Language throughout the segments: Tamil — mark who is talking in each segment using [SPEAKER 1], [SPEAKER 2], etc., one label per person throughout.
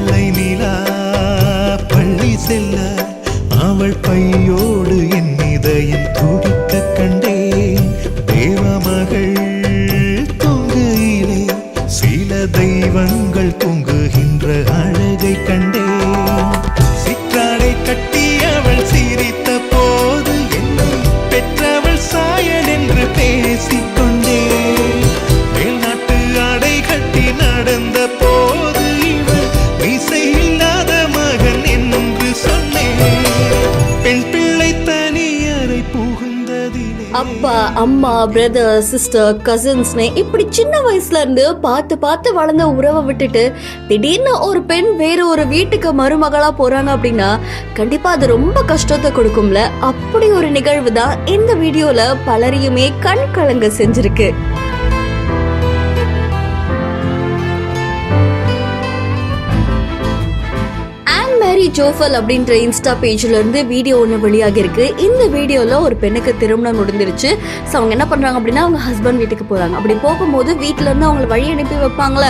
[SPEAKER 1] வெள்ளை நிலா பள்ளி செல்ல அவள் பையோடு என் இதயம் துடிக்க கண்டேன். தேவமகள் தூங்குயிலே சில தெய்வங்கள் தூங்குகின்ற அழகை கண்டேன். சிற்றாடை கட்டி அவள் சிரித்த போது என்னை பெற்றவள் சாயல் என்று பேசிக்கொண்டேன். மேல்நாட்டு ஆடை கட்டி நடந்த போது இவள் மீசை இல்லாத மகன் என்று சொன்னேன். பெண் பிள்ளை தனியறை புகுந்ததிலே
[SPEAKER 2] அப்பா அம்மா பிரதர் சிஸ்டர் கசின்ஸ்னு இப்படி சின்ன வயசுல இருந்து பார்த்து பார்த்து வளர்ந்த உறவை விட்டுட்டு திடீர்னு ஒரு பெண் வேற ஒரு வீட்டுக்கு மருமகளா போறாங்க அப்படின்னா கண்டிப்பா அது ரொம்ப கஷ்டத்தை கொடுக்கும்ல. அப்படி ஒரு நிகழ்வு தான் இந்த வீடியோல பலரையுமே கண் கலங்க செஞ்சிருக்கு. ஜோஃபல் அப்படின்ற இன்ஸ்டா பேஜ்ல இருந்து வீடியோ ஒன்று வெளியாகி இருக்கு. இந்த வீடியோல ஒரு பெண்ணுக்கு திருமணம் முடிஞ்சிருச்சு. ஸோ அவங்க என்ன பண்றாங்க அப்படின்னா அவங்க ஹஸ்பண்ட் வீட்டுக்கு போறாங்க. அப்படி போகும்போது வீட்டுல இருந்து அவங்களை வழி அனுப்பி வைப்பாங்களே,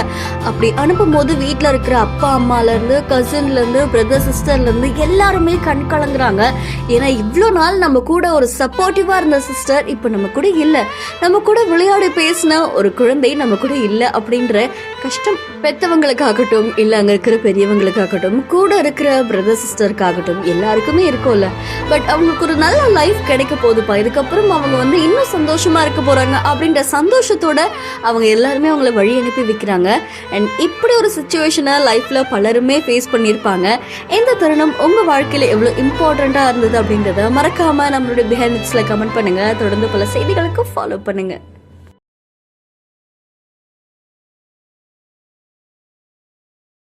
[SPEAKER 2] அப்படி அனுப்பும் போது வீட்டுல இருக்கிற அப்பா அம்மால இருந்து கசின்ல இருந்து பிரதர் சிஸ்டர்ல இருந்து எல்லாருமே கண் கலங்குறாங்க. ஏன்னா இவ்வளோ நாள் நம்ம கூட ஒரு சப்போர்ட்டிவா இருந்த சிஸ்டர் இப்ப நம்ம கூட இல்லை, நம்ம கூட விளையாடி பேசின ஒரு குழந்தை நம்ம கூட இல்லை அப்படின்ற கஷ்டம் பெத்தவங்களுக்காகட்டும் இல்லை அங்க இருக்கிற பெரியவங்களுக்காகட்டும் கூட இருக்கிற பிரதர் சிஸ்டருக்காகட்டும் எல்லாருக்குமே இருக்கும்ல. பட் அவங்களுக்கு ஒரு நல்ல லைஃப் கிடைக்க போகுதுப்பா, இதுக்கப்புறம் அவங்க வந்து இன்னும் சந்தோஷமா இருக்க போறாங்க அப்படின்ற சந்தோஷத்தோட அவங்க எல்லாருமே அவங்கள வழி அனுப்பி வைக்கிறாங்க. அண்ட் இப்படி ஒரு சுச்சுவேஷனை லைஃப்ல பலருமே ஃபேஸ் பண்ணியிருப்பாங்க. இந்த தருணம் உங்க வாழ்க்கையில எவ்வளவு இம்பார்ட்டண்டா இருந்தது அப்படின்றத மறக்காம நம்மளுடைய பிஹைண்ட் மிட்ஸ்ல கமெண்ட் பண்ணுங்க. தொடர்ந்து பல செய்திகளுக்கு ஃபாலோ பண்ணுங்க.